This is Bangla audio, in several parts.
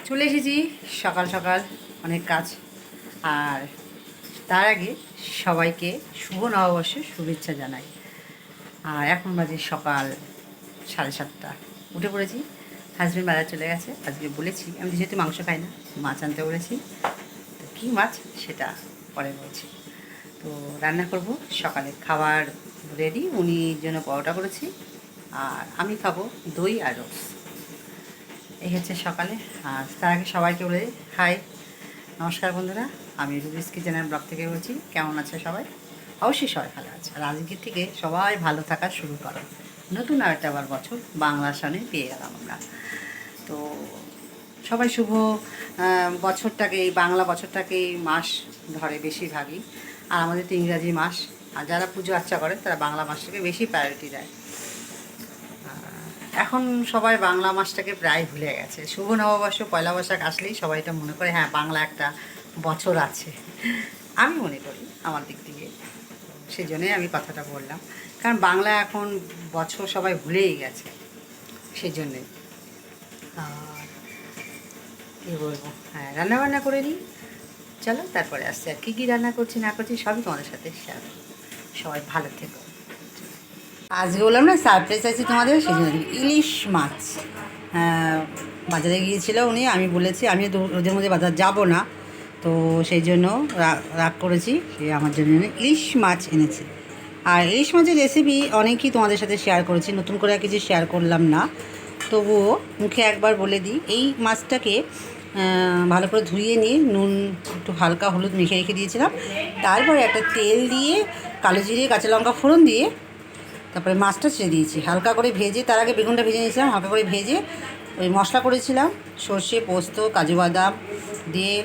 চলে এসেছি সকাল সকাল, অনেক কাজ। আর তার আগে সবাইকে শুভ নববর্ষের শুভেচ্ছা জানাই। আর এখন বাজে সকাল 7:30। উঠে পড়েছি। হাজব্যান্ড বাজার চলে গেছে। আজকে বলেছি, আমি যেহেতু মাংস খাই না, মাছ আনতে বলেছি। তো কী মাছ সেটা পরে বলছি। তো রান্না করব, সকালে খাবার রেডি। উনির জন্য পরোটা করেছি, আর আমি খাবো দই আর রোজ। এই হচ্ছে সকালে। আর তার আগে সবাইকে বলে হাই, নমস্কার বন্ধুরা। আমি রুবিস কিচেনের ব্লগ থেকে বলছি। কেমন আছে সবাই? অবশ্যই সবাই ভালো আছে। আর আজকের থেকে সবাই ভালো থাকা শুরু করো। নতুন আরেকটা আবার বছর বাংলার সামনে পেয়ে গেলাম আমরা। তো সবাই শুভ বছরটাকে, এই বাংলা বছরটাকেই মাস ধরে বেশিরভাগই। আর আমাদের তো ইংরাজি মাস। আর যারা পুজো আর্চা করে তারা বাংলা মাসটাকে বেশি প্রায়োরিটি দেয়। এখন সবাই বাংলা মাসটাকে প্রায় ভুলে গেছে। শুভ নববর্ষ পয়লা বৈশাখ আসলেই সবাই এটা মনে করে, হ্যাঁ বাংলা একটা বছর আছে। আমি মনে করি আমার দিক থেকে, সেই জন্যই আমি কথাটা বললাম। কারণ বাংলা এখন বছর সবাই ভুলেই গেছে, সেই জন্যে। আর কী বলবো, হ্যাঁ রান্নাবান্না করে নিই, চলো তারপরে আসছে। আর কী কী রান্না করছি না করছি সবই তোমাদের সাথে শেয়ার করব। সবাই ভালো থেকো। আজকে বললাম না সারপ্রাইজ আছে তোমাদের, সেই জন্য ইলিশ মাছ বাজারে গিয়েছিল উনি। আমি বলেছি আমি রোদের মধ্যে বাজার যাব না, তো সেই জন্য রাগ করেছি। সে আমার জন্য ইলিশ মাছ এনেছে। আর ইলিশ মাছের রেসিপি অনেকই তোমাদের সাথে শেয়ার করেছি, নতুন করে আর কিছু শেয়ার করলাম না। তবুও মুখে একবার বলে দিই, এই মাছটাকে ভালো করে ধুয়ে নিয়ে নুন একটু হালকা হলুদ মেখে রেখে দিয়েছিলাম। তারপরে একটা তেল দিয়ে কালো জিরে কাঁচা লঙ্কা ফোড়ন দিয়ে তারপরে মাছটা ছেড়ে দিয়েছি হালকা করে ভেজে। তার আগে বেগুনটা ভেজে নিয়েছিলাম, হালকা করে ভেজে ওই মশলা করেছিলাম সর্ষে পোস্ত কাজু বাদাম দিয়ে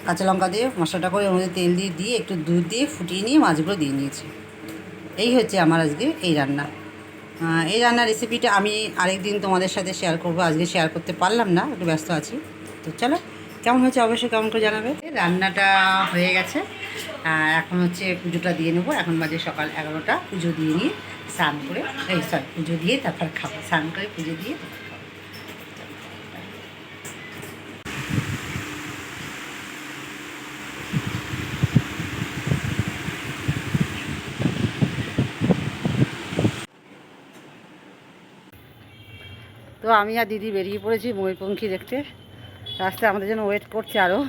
কাঁচা লঙ্কা দিয়ে মশলাটা করে ওর মধ্যে তেল দিয়ে একটু দুধ দিয়ে ফুটিয়ে নিয়ে মাছগুলো দিয়ে নিয়েছি। এই হচ্ছে আমার আজকে এই রান্না। এই রান্নার রেসিপিটা আমি আরেকদিন তোমাদের সাথে শেয়ার করব, আজকে শেয়ার করতে পারলাম না, একটু ব্যস্ত আছি। তো চলো, কেমন হয়েছে অবশ্যই কেমন করে জানাবে। রান্নাটা হয়ে গেছে। এখন হচ্ছে পুজোটা দিয়ে নেবো। এখন বাজে সকাল 11টা। পুজো দিয়ে নিয়ে স্নান করে, পুজো দিয়ে তারপর খাবো। স্নান করে পুজো দিয়ে তারপর খাবো। তো আমি আর দিদি বেরিয়ে পড়েছি ময়ূরপঙ্খী দেখতে। রাস্তায় আমাদের জন্য ওয়েট করছে আরও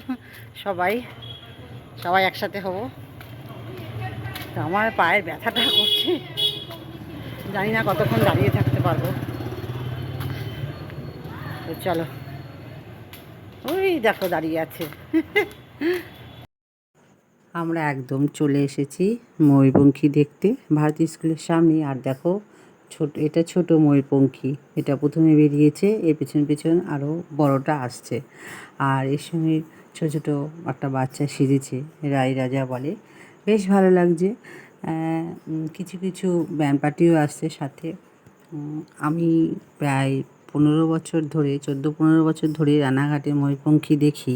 সবাই সবাই একসাথে হব। তো আমার পায়ের ব্যথাটা করছে, জানি না কতক্ষণ দাঁড়িয়ে থাকতে পারবো। তো চলো, ওই দেখো দাঁড়িয়ে আছে। আমরা একদম চলে এসেছি ময়ূরপঙ্খী দেখতে ভারতী স্কুলের সামনে। আর দেখো এটা ছোট ময়ূরপঙ্খী, এটা প্রথমে বেরিয়েছে, এর পেছন পেছন আরও বড়টা আসছে। আর এর সঙ্গে ছোটো ছোটো একটা বাচ্চা সেজেছে, রাই রাজা বলে, বেশ ভালো লাগছে। কিছু কিছু ব্যান্ড পার্টিও আসছে সাথে। আমি প্রায় 15 বছর ধরে 14-15 বছর ধরে রানাঘাটে ময়ূরপঙ্খী দেখি।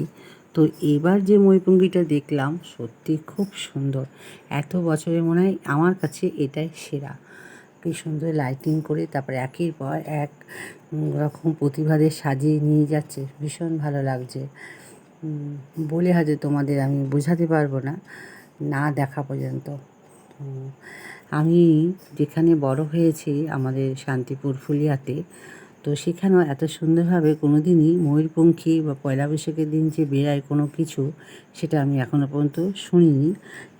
তো এবার যে ময়ূরপঙ্খীটা দেখলাম সত্যি খুব সুন্দর। এত বছরে মনে হয় আমার কাছে এটাই সেরা। কি সুন্দর লাইটিং করে তারপরে একের পর এক রকম প্রতিভাদের সাজিয়ে নিয়ে যাচ্ছে, ভীষণ ভালো লাগছে। বলে হয়তো তোমাদের আমি বোঝাতে পারবো না, না দেখা পর্যন্ত। আমি যেখানে বড় হয়েছি আমাদের শান্তিপুর ফুলিয়াতে, তো সেখানেও এত সুন্দরভাবে কোনো দিনই ময়ূরপঙ্খী বা পয়লা বৈশাখের দিন যে বেরায় কোনো কিছু, সেটা আমি এখনও পর্যন্ত শুনিনি।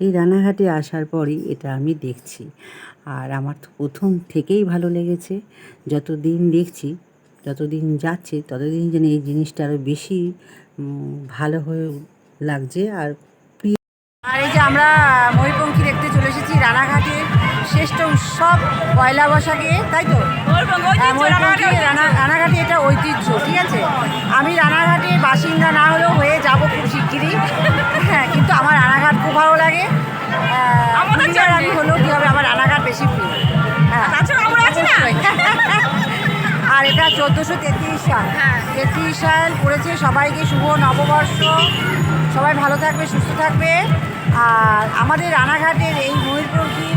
এই রানাঘাটে আসার পরই এটা আমি দেখছি। আর আমার তো প্রথম থেকেই ভালো লেগেছে। যত দিন দেখছি, যত দিন যাচ্ছে ততদিন যেন এই জিনিসটা আরও বেশি ভালো হয়ে লাগছে। আর এই যে আমরা ময়ূরপঙ্খী দেখতে চলে এসেছি রানাঘাটের শ্রেষ্ঠ উৎসব পয়লা বৈশাখে, তাই তো? রানাঘাটে এটা ঐতিহ্য, ঠিক আছে। আমি রানাঘাটের বাসিন্দা না হলেও হয়ে যাব খুব শিগগিরই। হ্যাঁ, কিন্তু আমার রানাঘাট খুব ভালো লাগে। আমি হলেও কী হবে, আমার রানাঘাট বেশি প্রিয়। হ্যাঁ, আর এটা 1433 সাল। 33 সাল পড়েছে। সবাইকে শুভ নববর্ষ। সবাই ভালো থাকবে, সুস্থ থাকবে। আর আমাদের রানাঘাটের এই ময়ূরপঙ্খী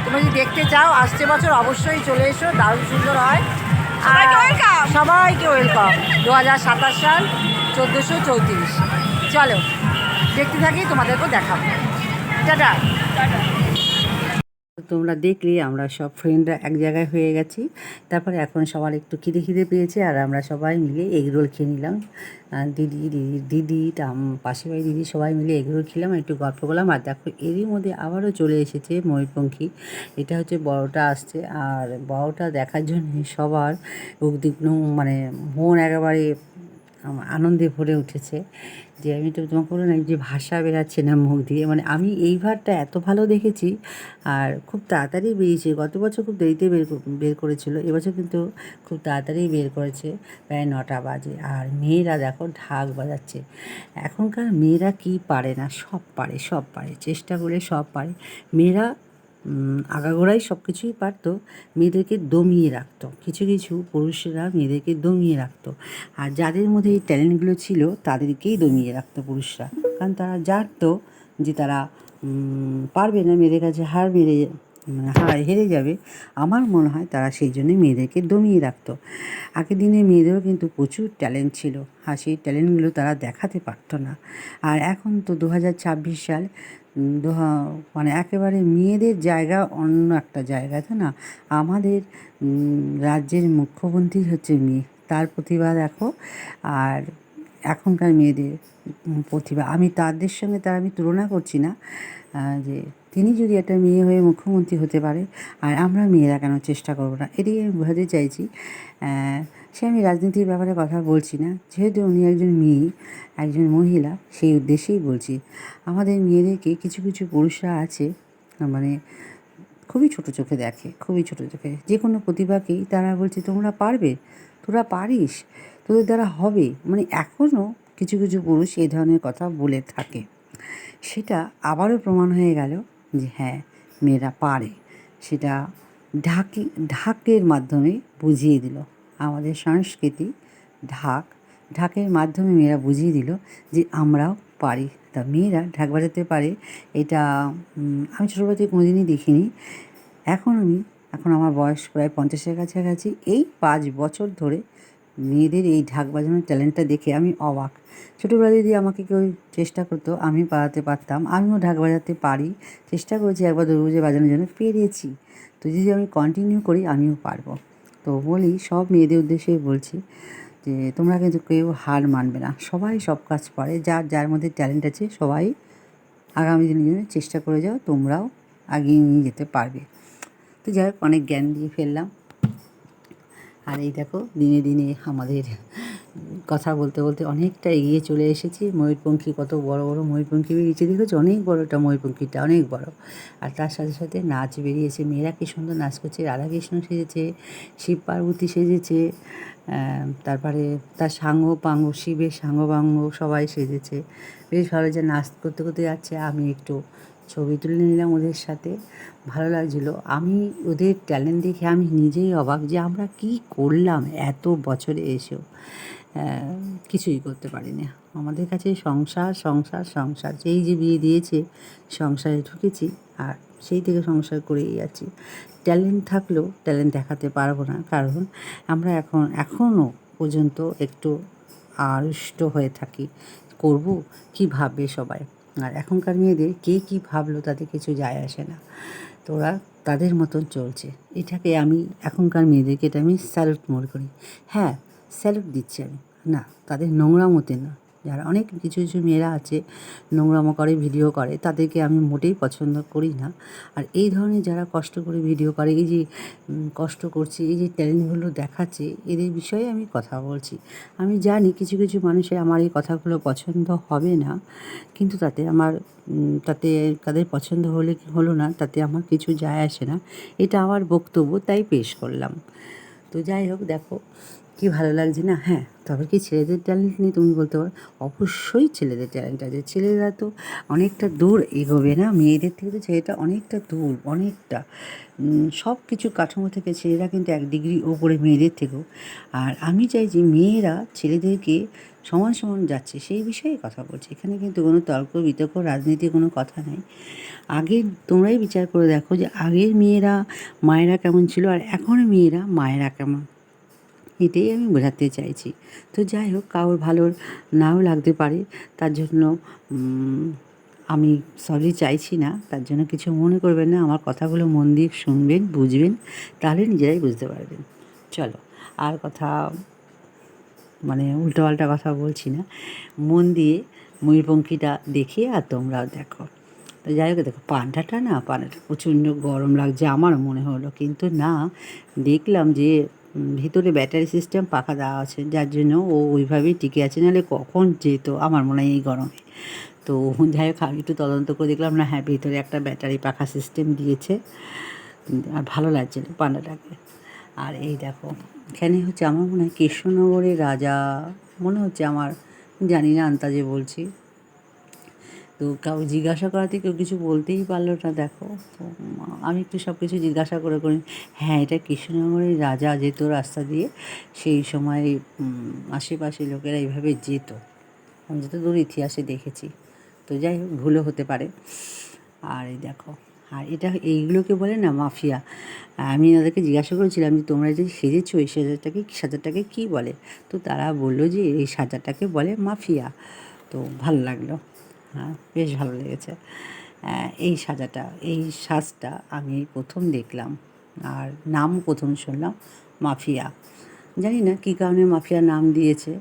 তোমরা যদি দেখতে চাও আসছে বছর অবশ্যই চলে এসো, দারুণ সুন্দর হয়। সবাইকে ওয়েলকাম 2027 সাল 1434। চলো দেখতে থাকি, তোমাদেরকেও দেখাবো। টাটা। তোমরা দেখলে আমরা সব ফ্রেন্ডরা এক জায়গায় হয়ে গেছি। তারপরে এখন সবার একটু খিদে পেয়েছে, আর আমরা সবাই মিলে এগরোল খেয়ে নিলাম। দিদি পাশে বাড়ি দিদি সবাই মিলে এগরোল খেলাম, একটু গল্প করলাম। আর দেখো এরই মধ্যে আবারও চলে এসেছে ময়ূরপঙ্খী। এটা হচ্ছে বড়টা আসছে, আর বড়টা দেখার জন্য সবার উদ্বিগ্ন, মানে মন একেবারে আনন্দে ভরে উঠেছে। যে আমি তো তোমাকে বলো না, যে ভাষা বেরাচ্ছে না মুখ দিয়ে, মানে আমি এইবারটা এত ভালো দেখেছি। আর খুব তাড়াতাড়ি বেরিয়েছে, গত বছর খুব দেরিতে বের করেছিল, এবছর কিন্তু খুব তাড়াতাড়ি বের করেছে, প্রায় 9টা বাজে। আর মেয়েরা দেখো ঢাক বাজাচ্ছে। এখনকার মেয়েরা কি পারে না, সব পারে, সব পারে, চেষ্টা করে সব পারে। মেয়েরা আগাগোড়াই সব কিছুই পারতো, মেয়েদেরকে দমিয়ে রাখতো। কিছু কিছু পুরুষরা মেয়েদেরকে দমিয়ে রাখতো, আর যাদের মধ্যে এই ট্যালেন্টগুলো ছিল তাদেরকেই দমিয়ে রাখতো পুরুষরা। কারণ তারা জানতো যে তারা পারবে না, মেয়েদের কাছে হেরে যাবে। আমার মনে হয় তারা সেই জন্যই মেয়েদেরকে দমিয়ে রাখতো। আগের দিনে মেয়েদেরও কিন্তু প্রচুর ট্যালেন্ট ছিল, আর সেই ট্যালেন্টগুলো তারা দেখাতে পারতো না। আর এখন তো 2026 সাল, মানে একেবারে মেয়েদের জায়গা অন্য একটা জায়গা, তাই না? আমাদের রাজ্যের মুখ্যমন্ত্রী হচ্ছে মেয়ে, তার প্রতিভা দেখো। আর এখনকার মেয়েদের প্রতিভা, আমি তাদের সঙ্গে আমি তুলনা করছি না, যে তিনি যদি একটা মেয়ে হয়ে মুখ্যমন্ত্রী হতে পারে, আর আমরা মেয়েরা কেন চেষ্টা করবো না, এটাই আমি বোঝাতে চাইছি। সে আমি রাজনীতির ব্যাপারে কথা বলছি না, যেহেতু উনি একজন মেয়ে, একজন মহিলা, সেই উদ্দেশ্যেই বলছি। আমাদের মেয়েদেরকে কিছু কিছু পুরুষরা আছে, মানে খুবই ছোটো চোখে দেখে, খুবই ছোটো চোখে যে কোনো প্রতিভাকেই। তারা বলছে তোমরা পারবে, তোরা পারিস, তোদের দ্বারা হবে, মানে এখনও কিছু কিছু পুরুষ এই ধরনের কথা বলে থাকে। সেটা আবারও প্রমাণ হয়ে গেল যে হ্যাঁ, মেয়েরা পারে। সেটা ঢাকের মাধ্যমে বুঝিয়ে দিল আমাদের সংস্কৃতি। ঢাকের মাধ্যমে মেয়েরা বুঝিয়ে দিল যে আমরাও পারি। তা মেয়েরা ঢাক বাজাতে পারে, এটা আমি ছোটোবেলা থেকে কোনোদিনই দেখিনি। এখন আমার বয়স প্রায় 50-এর কাছাকাছি, এই 5 বছর ধরে মেয়েদের এই ঢাক বাজানোর ট্যালেন্টটা দেখে আমি অবাক। ছোটোবেলায় যদি আমাকে কেউ চেষ্টা করতো, আমি বাজাতে পারতাম, আমিও ঢাক বাজাতে পারি। চেষ্টা করেছি একবার দুর্গাপুজোয় বাজানোর জন্য, পেরেছি। তো যদি আমি কন্টিনিউ করি আমিও পারবো। তো বলি, সব মেয়েদের উদ্দেশ্যেই বলছি যে তোমরা কিন্তু কেউ হার মানবে না, সবাই সব কাজ পারে। যার মধ্যে ট্যালেন্ট আছে সবাই আগামী দিনের জন্য চেষ্টা করে যাও, তোমরাও এগিয়ে নিয়ে যেতে পারবে। তো যাই হোক, অনেক জ্ঞান দিয়ে ফেললাম। আর এই দেখো দিনে দিনে আমাদের কথা বলতে বলতে অনেকটা এগিয়ে চলে এসেছি। ময়ূরপঙ্খী, কত বড় বড় ময়ূরপঙ্খী বেরিয়েছে দেখেছো, অনেক বড়টা ময়ূরপঙ্খীটা, অনেক বড়। আর তার সাথে সাথে নাচ বেরিয়েছে, মেয়েরা কী সুন্দর নাচ করছে। রাধাকৃষ্ণ সেজেছে, শিব পার্বতী সেজেছে, তারপরে তার শিবের সাঙ্গ সবাই সেজেছে। বেশ ভালো, যে নাচ করতে করতে যাচ্ছে। আমি একটু ছবি তুলে নিলাম ওদের সাথে, ভালো লাগছিলো। আমি ওদের ট্যালেন্ট দেখে আমি নিজেই অবাক যে আমরা কি করলাম এত বছরে এসেও কিছুই করতে পারি না। আমাদের কাছে সংসার সংসার সংসার, যেই যে বিয়ে দিয়েছে সংসারে ঢুকেছি, আর সেই থেকে সংসার করেই যাচ্ছি। ট্যালেন্ট থাকলেও ট্যালেন্ট দেখাতে পারবো না, কারণ আমরা এখনও পর্যন্ত একটু আড়ষ্ট হয়ে থাকি। করব কি ভাববে সবাই। আর এখনকার মেয়েদের কে কী ভাবলো তাতে কিছু যায় আসে না, তো ওরা তাদের মতন চলছে। এটাকে আমি এখনকার মেয়েদেরকে এটা আমি স্যালুট মনে করি। হ্যাঁ, স্যালুট দিচ্ছি আমি, না তাদের নোংরামোতে না। যারা অনেক কিছু কিছু মেয়েরা আছে নোংরামো করে, ভিডিও করে, তাদেরকে আমি মোটেই পছন্দ করি না। আর এই ধরনের যারা কষ্ট করে ভিডিও করে, এই যে কষ্ট করছে, এই যে ট্যালেন্টগুলো দেখাচ্ছে, এদের বিষয়ে আমি কথা বলছি। আমি জানি কিছু কিছু মানুষের আমার এই কথাগুলো পছন্দ হবে না, কিন্তু তাতে তাদের পছন্দ হলে কি হলো না, তাতে আমার কিছু যায় আসে না। এটা আমার বক্তব্য, তাই পেশ করলাম। তো যাই হোক, দেখো কি ভালো লাগছে না। হ্যাঁ, তবে কি ছেলেদের ট্যালেন্ট নেই তুমি বলতে পারো? অবশ্যই ছেলেদের ট্যালেন্ট আছে। ছেলেরা তো অনেকটা দূর এগোবে না, মেয়েদের থেকে তো ছেলেটা অনেকটা দূর, অনেকটা সব কিছু কাঠামো থেকে ছেলেরা কিন্তু 1 ডিগ্রি ওপরে মেয়েদের থেকেও। আর আমি চাই যে মেয়েরা ছেলেদেরকে সমান সমান যাচ্ছে, সেই বিষয়ে কথা বলছি। এখানে কিন্তু কোনো তর্ক বিতর্ক রাজনীতির কোনো কথা নেই। আগে তোমরাই বিচার করে দেখো যে আগের মেয়েরা মায়েরা কেমন ছিল, আর এখনের মেয়েরা মায়েরা কেমন। এটাই আমি বোঝাতে চাইছি। তো যাই হোক, কারোর ভালো নাও লাগতে পারে, তার জন্য আমি সরি চাইছি না, তার জন্য কিছু মনে করবেন না। আমার কথাগুলো মন দিয়ে শুনবেন, বুঝবেন, তাহলে নিজেরাই বুঝতে পারবেন। চলো, আর কথা মানে উল্টোপাল্টা কথা বলছি না, মন দিয়ে ময়ূরপঙ্খীটা দেখি আর তোমরাও দেখো। তো যাই হোক, দেখো পান্ডাটা প্রচণ্ড গরম লাগছে আমার মনে হলো, কিন্তু না, দেখলাম যে ভিতরে ব্যাটারি সিস্টেম পাখা দেওয়া আছে, যার জন্য ও ওইভাবেই টিকে আছে, নাহলে কখন যেত আমার মনে হয় এই গরমে। তো যাই হোক, আমি একটু তদন্ত করে দেখলাম, না হ্যাঁ, ভিতরে একটা ব্যাটারি পাখা সিস্টেম দিয়েছে, আর ভালো লাগছিল পান্ডাটাকে। আর এই দেখো, এখানে হচ্ছে আমার মনে হয় কৃষ্ণনগরের রাজা মনে হচ্ছে আমার, জানি না, আন্তাজে বলছি। তো কাউ জিজ্ঞাসা করাতে কেউ কিছু বলতেই পারলো না, দেখো। তো আমি একটু সব কিছু জিজ্ঞাসা করে করি, হ্যাঁ এটা কৃষ্ণনগরের রাজা যেত রাস্তা দিয়ে, সেই সময় আশেপাশে লোকেরা এইভাবে যেত, আমি যতদূর ইতিহাসে দেখেছি। তো যাই হোক, ভুলও হতে পারে। আর এই দেখো, আর এটা এইগুলোকে বলে না মাফিয়া। আমি ওদেরকে জিজ্ঞাসা করেছিলাম যে তোমরা যে সেজেছো, এই সাজাটাকে কী বলে? তো তারা বললো যে এই সাজাটাকে বলে মাফিয়া। তো ভালো লাগলো, হ্যাঁ বেশ ভালো লেগেছে। এই সাজাটা, এই সাজটা আমি প্রথম দেখলাম, আর নাম প্রথম শুনলাম মাফিয়া। জানি না কী কারণে মাফিয়া নাম দিয়েছে,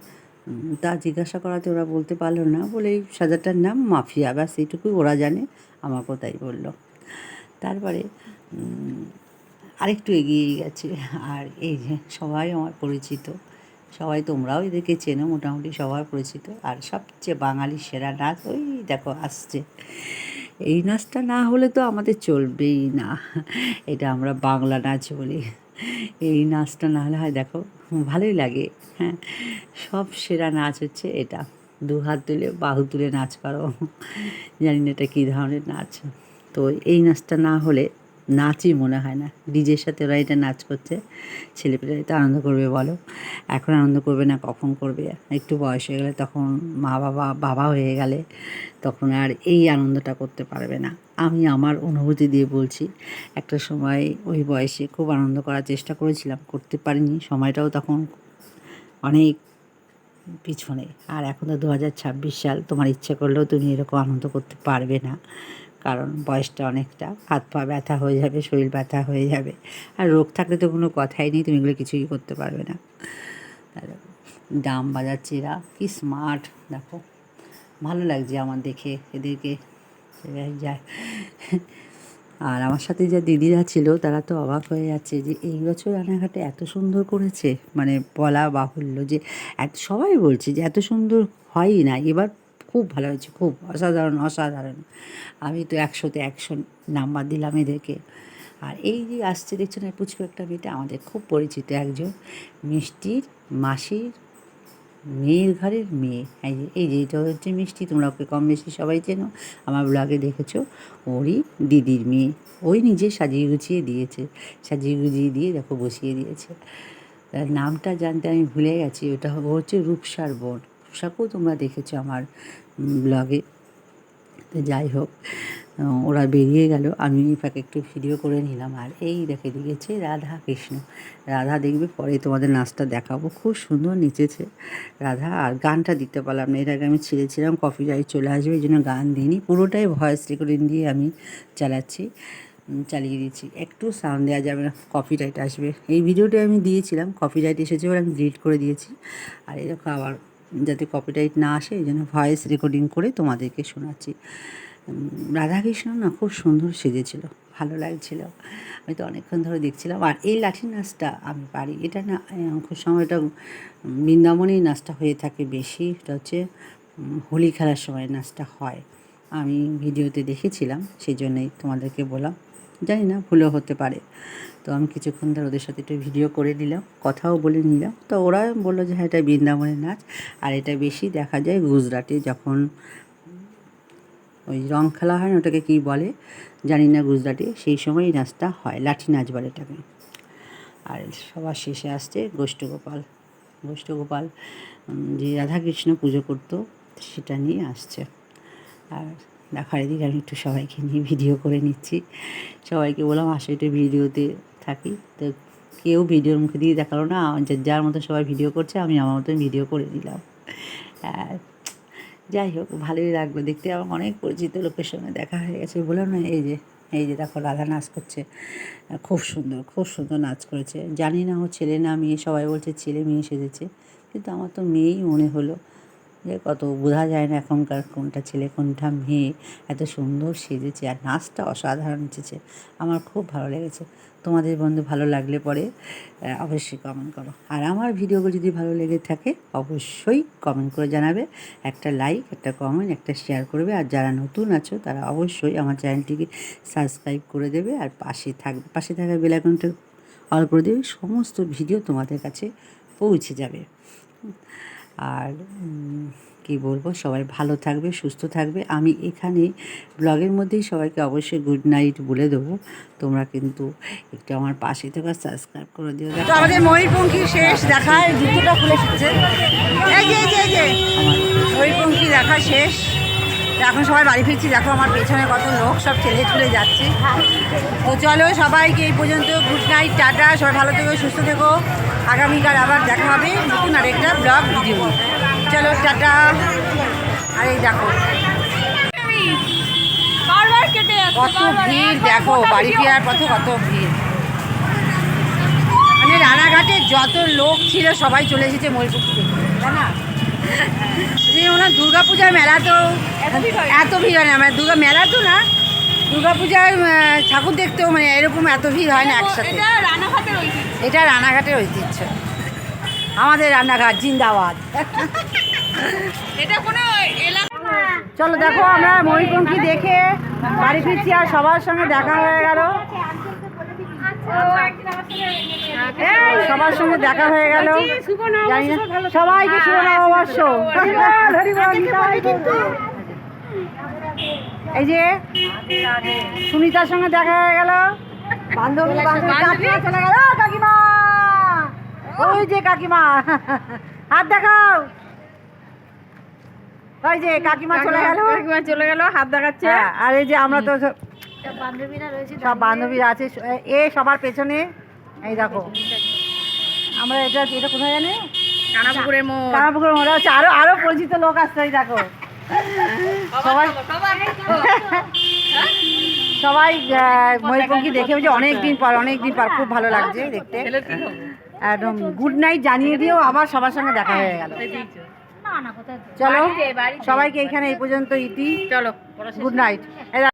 তা জিজ্ঞাসা করাতে ওরা বলতে পারলো না, বলে এই সাজাটার নাম মাফিয়া, ব্যাস এইটুকুই ওরা জানে, আমাকেও তাই বললো। তারপরে আরেকটু এগিয়েই গেছে, আর এই যে সবাই আমার পরিচিত, সবাই তোমরাও এদেরকে চেনো, মোটামুটি সবাই পরিচিত। আর সবচেয়ে বাঙালির সেরা নাচ ওই দেখো আসছে। এই নাচটা না হলে তো আমাদের চলবেই না, এটা আমরা বাংলা নাচ বলি। এই নাচটা না হলে হয়, দেখো ভালোই লাগে। হ্যাঁ, সব সেরা নাচ হচ্ছে এটা, দু হাত তুলে বাহু তুলে নাচ করো, জানি না এটা কী ধরনের নাচ। তো এই নাচটা না হলে নাচই মনে হয় না। ডিজের সাথে ওরা এটা নাচ করছে, ছেলেপেলেরা তো আনন্দ করবে বলো, এখন আনন্দ করবে না কখন করবে? একটু বয়স হয়ে গেলে, তখন মা বাবা হয়ে গেলে, তখন আর এই আনন্দটা করতে পারবে না। আমি আমার অনুভূতি দিয়ে বলছি, একটা সময় ওই বয়সে খুব আনন্দ করার চেষ্টা করেছিলাম, করতে পারিনি, সময়টাও তখন অনেক পিছনে। আর এখন তো 2026 সাল, তোমার ইচ্ছে করলেও তুমি এরকম আনন্দ করতে পারবে না, কারণ বয়সটা অনেকটা, হাত পা ব্যথা হয়ে যাবে, শরীর ব্যথা হয়ে যাবে, আর রোগ থাকলে তো কোনো কথাই নেই, তুমি এগুলো কিছুই করতে পারবে না। ডাম বাজাচ্ছে এরা, কি স্মার্ট দেখো, ভালো লাগছে আমার দেখে এদেরকে, যায়। আর আমার সাথে যা দিদিরা ছিল তারা তো অবাক হয়ে যাচ্ছে যে এই বছর রানাঘাটে এত সুন্দর করেছে, মানে বলা বাহুল্য যে সবাই বলছে যে এত সুন্দর হয়ই না, এবার খুব ভালো হয়েছে, খুব অসাধারণ অসাধারণ। আমি তো 100-তে 100 নাম্বার দিলাম এদেরকে। আর এই যে আসছে দেখছো না, পুচকু একটা মেয়েটা, আমাদের খুব পরিচিত একজন, মিষ্টির মাসির মেয়ের ঘরের মেয়ে। এই যে এটা হচ্ছে মিষ্টি, তোমরা ওকে কম বেশি সবাই চেনো, আমার ব্লগে দেখেছো, ওরই দিদির মেয়ে। ওই নিজে সাজিয়ে গুছিয়ে দিয়েছে, সাজিয়ে গুজিয়ে দিয়ে দেখো বসিয়ে দিয়েছে। তার নামটা জানতে আমি ভুলে গেছি, ওটা হচ্ছে রূপসার বোন। রূপসাকেও তোমরা দেখেছো আমার ব্লগে। তো যাই হোক, ওরা বেরিয়ে গেল, আমি ফাঁকে একটু ভিডিও করে নিলাম। আর এই দেখে দিয়েছে রাধা কৃষ্ণ, রাধা দেখবে পরে তোমাদের নাচটা দেখাবো, খুব সুন্দর নেচেছে রাধা। আর গানটা দিতে পারলাম না, এর আগে আমি ছেড়েছিলাম, কপিরাইট চলে আসবে, এই জন্য গান দিইনি, পুরোটাই ভয়েস রেকর্ডিং দিয়ে আমি চালিয়ে দিচ্ছি। একটু সাউন্ড দেওয়া যাবে না, কপিরাইট আসবে। এই ভিডিওটা আমি দিয়েছিলাম, কপিরাইট এসেছে বলে আমি ডিলিট করে দিয়েছি। আর এরকম আবার যাতে কপিরাইট না আসে, এই জন্য ভয়েস রেকর্ডিং করে তোমাদেরকে শোনাচ্ছি। রাধাকৃষ্ণ না খুব সুন্দর সেজেছিল, ভালো লাগছিল, আমি তো অনেকক্ষণ ধরে দেখছিলাম। আর এই লাঠি নাচটা আমি পারি, এটা না খুব সময় এটা বৃন্দাবনেই নাচটা হয়ে থাকে বেশি, এটা হচ্ছে হোলি খেলার সময় নাচটা হয়, আমি ভিডিওতে দেখেছিলাম, সেই জন্যই তোমাদেরকে বললাম, জানি না ভুলও হতে পারে। তো আমি কিছুক্ষণ ধরে ওদের সাথে একটু ভিডিও করে নিলাম, কথাও বলে নিলাম। তো ওরা বললো যে হ্যাঁ এটা বৃন্দাবনের নাচ, আর এটা বেশি দেখা যায় গুজরাটে, যখন ওই রং খেলা হয় না, ওটাকে কী বলে জানি না গুজরাটে, সেই সময় এই নাচটা হয়, লাঠি নাচ বলে এটাকে। আর সবার শেষে আসছে গোষ্ঠগোপাল যে রাধাকৃষ্ণ পুজো করতো, সেটা নিয়ে আসছে। আর দেখার এদিকে আমি একটু সবাইকে নিয়ে ভিডিও করে নিচ্ছি, সবাইকে বললাম আসো একটু ভিডিওতে থাকি। তো কেউ ভিডিওর মুখে দিয়ে দেখালো না, যার মতো সবাই ভিডিও করছে আমি আমার মতন ভিডিও করে দিলাম। যাই হোক, ভালোই লাগলো দেখতে। আমার অনেক পরিচিত লোকের সঙ্গে দেখা হয়ে গেছে, বললাম না। এই যে দেখো রাধা নাচ করছে, খুব সুন্দর নাচ করেছে। জানি না ও ছেলে না মেয়ে, সবাই বলছে ছেলে মেয়ে সেজেছে, কিন্তু আমার তো মেয়েই মনে হলো। যে কত বোঝা যায় না এখনকার কোনটা ছেলে কোনটা মেয়ে, এত সুন্দর সেজেছে আর নাচটা অসাধারণ নেচেছে। আমার খুব ভালো লেগেছে। তোমাদের বন্ধু ভালো লাগলে পরে অবশ্যই কমেন্ট করো। আর আমার ভিডিওগুলো যদি ভালো লেগে থাকে অবশ্যই কমেন্ট করে জানাবে। একটা লাইক, একটা কমেন্ট, একটা শেয়ার করবে। আর যারা নতুন আছো তারা অবশ্যই আমার চ্যানেলটিকে সাবস্ক্রাইব করে দেবে আর পাশে থাকা বেল আইকনটা অল করে দেবে। সমস্ত ভিডিও তোমাদের কাছে পৌঁছে যাবে। আর কি বলবো, সবাই ভালো থাকবে, সুস্থ থাকবে। আমি এখানে ব্লগের মধ্যেই সবাইকে অবশ্যই গুড নাইট বলে দেবো। তোমরা কিন্তু একটু আমার পাশে থেকে সাবস্ক্রাইব করে দিও। তো আমাদের ময়ূরপঙ্খী শেষ দেখায়, জুতোটা খুলে শিখছে। এই যে ময়ূরপঙ্খী দেখা শেষ। এখন সবাই বাড়ি ফিরছি। দেখো আমার পেছনে কত লোক সব ঠেলে যাচ্ছে। তো চলো সবাইকে এই পর্যন্ত গুড নাইট, টাটা। সবাই ভালো থেকো, সুস্থ থেকো। আগামীকাল আবার দেখা হবে নতুন আরেকটা ব্লগ ভিডিও। চলো টাটা। আর এই দেখো কত ভিড়, দেখো বাড়ি ফেরার পথে কত ভিড়। মানে রানাঘাটে যত লোক ছিল সবাই চলে এসেছে ময়ূরপঙ্খী দেখতে, তাই না? ওনার দুর্গা পূজার মেলা তো এত ভিড় হয় না, মানে মেলা তো না, দুর্গা পূজার ঠাকুর দেখতেও মানে এরকম এত ভিড় হয় না একসাথে। এটা রানাঘাটের ঐতিহ্য। আমাদের রানাঘাট জিন্দাবাদ। চলো দেখো আমরা ময়ূরপঙ্খী দেখে বাড়ি ফিরছি আর সবার সঙ্গে দেখা হয়ে গেল। সবার সঙ্গে দেখা হয়ে গেল। জানি না সবাইকে শুভ নববর্ষ। এই যে সুনিতার সঙ্গে দেখা হয়ে গেল, বান্ধবী কাকিমা চলে গেল। কাকিমা, ওই যে কাকিমা, হাত দেখাও। ওই যে কাকিমা চলে গেল, হাত দেখাচ্ছে। আর এই যে আমরা তো সব বান্ধবীরা আছে এ সবার পেছনে। এই দেখো আমরা এটা কোথায় জানি, কানাপুকুরের মোড় হচ্ছে। আরো পরিচিত লোক আসছে। এই দেখো সবাই ময়ূরপঙ্খী দেখে যে অনেকদিন পর খুব ভালো লাগছে দেখতে। একদম গুড নাইট জানিয়ে দিও, আবার সবার সঙ্গে দেখা হয়ে গেল। চলো সবাইকে এখানে এই পর্যন্ত ইতি। চলো গুড নাইট।